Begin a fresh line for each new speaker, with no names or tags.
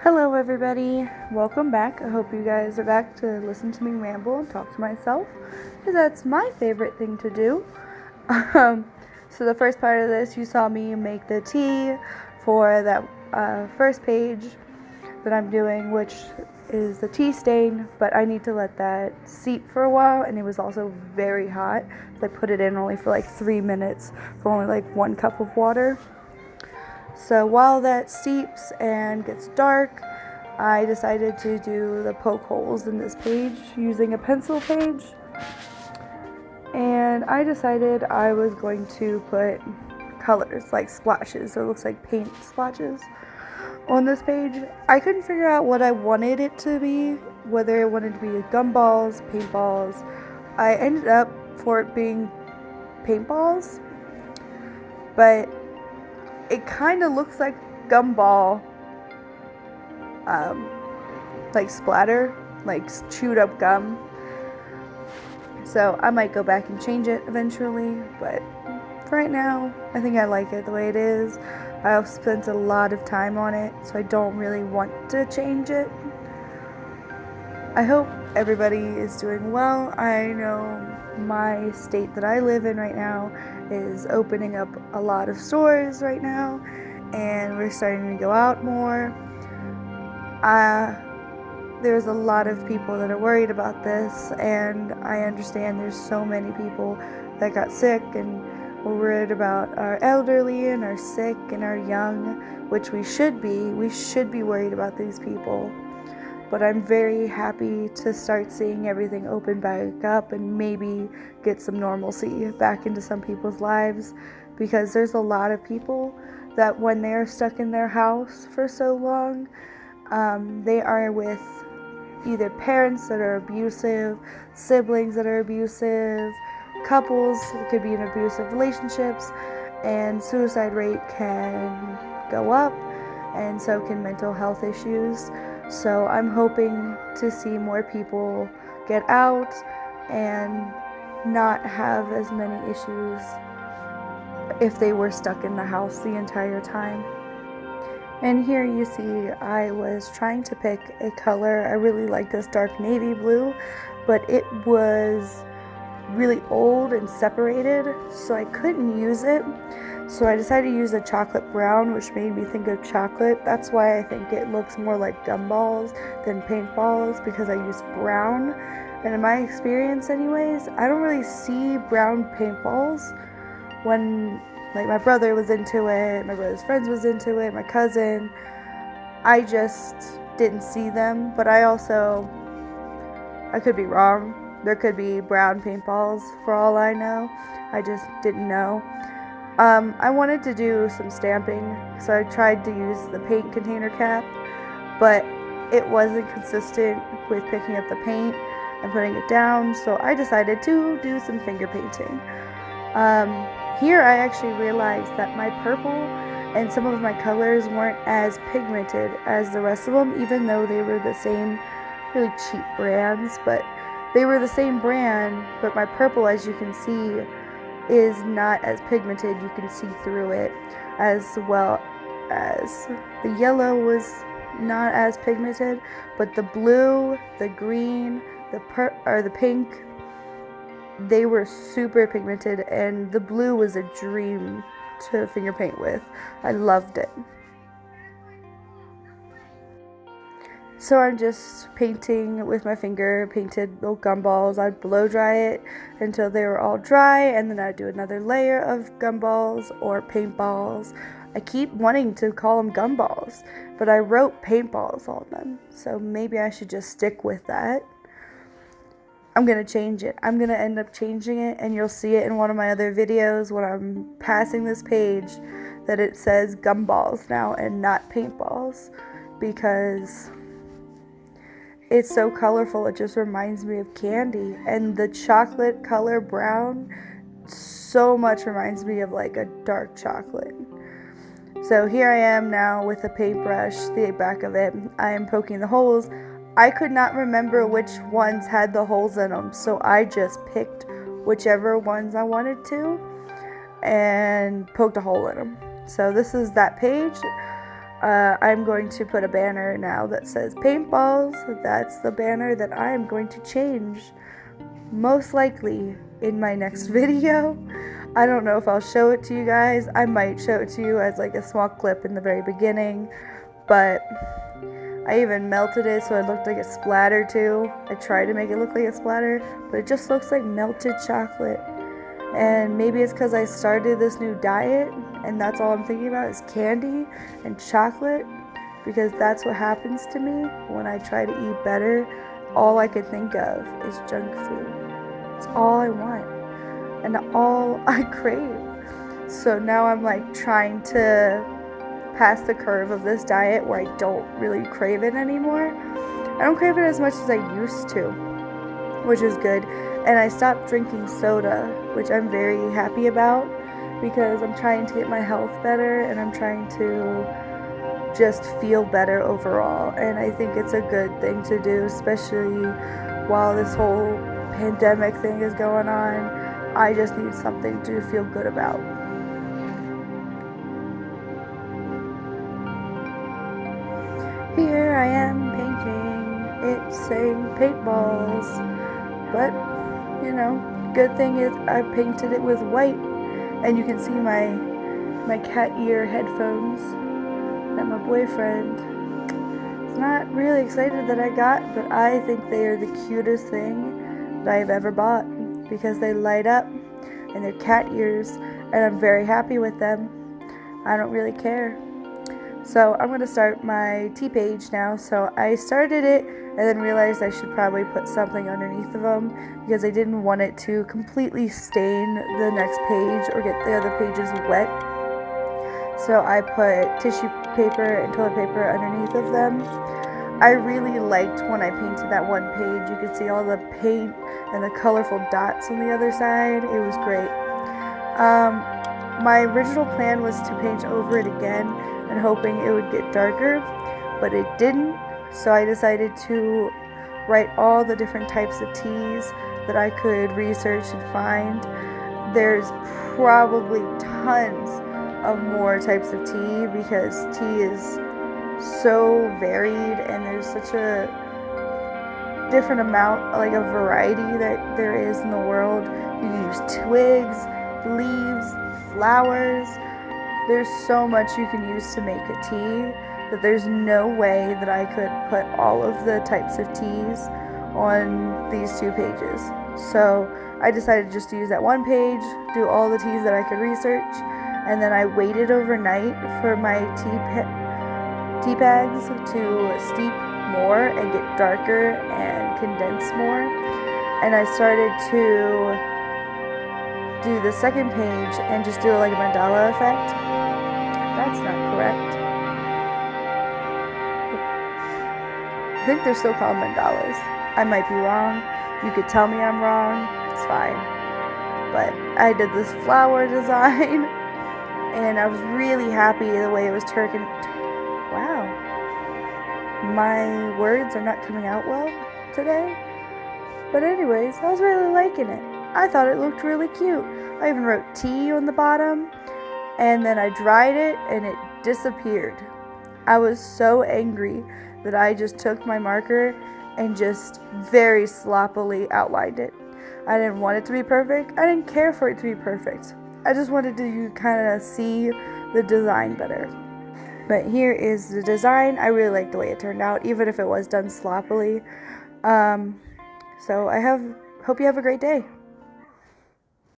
Hello everybody, welcome back. I hope you guys are back to listen to me ramble and talk to myself, because that's my favorite thing to do. So the first part of this, you saw me make the tea for that first page that I'm doing, which is the tea stain, but I need to let that seep for a while, and it was also very hot, so I put it in only for like 3 minutes for only like 1 cup of water. So while that steeps and gets dark, I decided to do the poke holes in this page using a pencil page. And I decided I was going to put colors, like splashes, so it looks like paint splotches on this page. I couldn't figure out what I wanted it to be, whether it wanted to be gumballs, paintballs. I ended up for it being paintballs, but it kind of looks like gumball, like splatter, like chewed up gum. So I might go back and change it eventually, but for right now, I think I like it the way it is. I've spent a lot of time on it, so I don't really want to change it. I hope everybody is doing well. I know my state that I live in right now is opening up a lot of stores right now, and we're starting to go out more. There's a lot of people that are worried about this, and I understand there's so many people that got sick, and we're worried about our elderly and our sick and our young, which we should be. We should be worried about these people. But I'm very happy to start seeing everything open back up and maybe get some normalcy back into some people's lives, because there's a lot of people that when they're stuck in their house for so long, they are with either parents that are abusive, siblings that are abusive, couples that could be in abusive relationships, and suicide rate can go up, and so can mental health issues. So I'm hoping to see more people get out and not have as many issues if they were stuck in the house the entire time. And here you see I was trying to pick a color. I really like this dark navy blue, but it was really old and separated, so I couldn't use it. So I decided to use a chocolate brown, which made me think of chocolate. That's why I think it looks more like gumballs than paintballs, because I used brown. And in my experience anyways, I don't really see brown paintballs. When like my brother was into it, my brother's friends was into it, my cousin, I just didn't see them. But I could be wrong. There could be brown paintballs for all I know. I just didn't know. I wanted to do some stamping, so I tried to use the paint container cap, but it wasn't consistent with picking up the paint and putting it down, so I decided to do some finger painting. Here I actually realized that my purple and some of my colors weren't as pigmented as the rest of them, even though they were the same really cheap brands, but they were the same brand, but my purple, as you can see, is not as pigmented. You can see through it, as well as the yellow was not as pigmented, but the blue, the green, the pink, they were super pigmented, and the blue was a dream to finger paint with. I loved it. So I'm just painting with my finger, painted little gumballs. I'd blow dry it until they were all dry, and then I'd do another layer of gumballs or paintballs. I keep wanting to call them gumballs, but I wrote paintballs on them, so maybe I should just stick with that. I'm going to change it. I'm going to end up changing it, and you'll see it in one of my other videos when I'm passing this page that it says gumballs now and not paintballs, because it's so colorful. It just reminds me of candy, and the chocolate color brown so much reminds me of like a dark chocolate. So here I am now with a paintbrush, the back of it. I am poking the holes. I could not remember which ones had the holes in them, so I just picked whichever ones I wanted to and poked a hole in them. So this is that page. I'm going to put a banner now that says paintballs. That's the banner that I am going to change, most likely in my next video. I don't know if I'll show it to you guys. I might show it to you as like a small clip in the very beginning, but I even melted it so it looked like a splatter too. I tried to make it look like a splatter, but it just looks like melted chocolate. And maybe it's because I started this new diet and that's all I'm thinking about is candy and chocolate, because that's what happens to me when I try to eat better. All I can think of is junk food. It's all I want and all I crave. So now I'm like trying to pass the curve of this diet where I don't really crave it anymore. I don't crave it as much as I used to, which is good. And I stopped drinking soda, which I'm very happy about, because I'm trying to get my health better and I'm trying to just feel better overall. And I think it's a good thing to do, especially while this whole pandemic thing is going on. I just need something to feel good about. Here I am painting it saying paintballs, but you know, good thing is I painted it with white, and you can see my cat ear headphones that my boyfriend is not really excited that I got, but I think they are the cutest thing that I've ever bought, because they light up and they're cat ears, and I'm very happy with them. I don't really care. So I'm going to start my tea page now. So I started it and then realized I should probably put something underneath of them, because I didn't want it to completely stain the next page or get the other pages wet. So I put tissue paper and toilet paper underneath of them. I really liked when I painted that one page. You could see all the paint and the colorful dots on the other side. It was great. My original plan was to paint over it again and hoping it would get darker, but it didn't. So I decided to write all the different types of teas that I could research and find. There's probably tons of more types of tea, because tea is so varied and there's such a different amount, like a variety that there is in the world. You can use twigs, leaves, flowers. There's so much you can use to make a tea that there's no way that I could put all of the types of teas on these 2 pages. So I decided just to use that one page, do all the teas that I could research, and then I waited overnight for my tea bags to steep more and get darker and condense more. And I started to do the second page and just do it like a mandala effect. That's not correct. I think they're still called mandalas. I might be wrong. You could tell me I'm wrong. It's fine. But I did this flower design and I was really happy the way it was turning. Wow. My words are not coming out well today. But anyways, I was really liking it. I thought it looked really cute. I even wrote tea on the bottom, and then I dried it and it disappeared. I was so angry that I just took my marker and just very sloppily outlined it. I didn't want it to be perfect. I didn't care for it to be perfect. I just wanted to kind of see the design better. But here is the design. I really like the way it turned out, even if it was done sloppily. So hope you have a great day.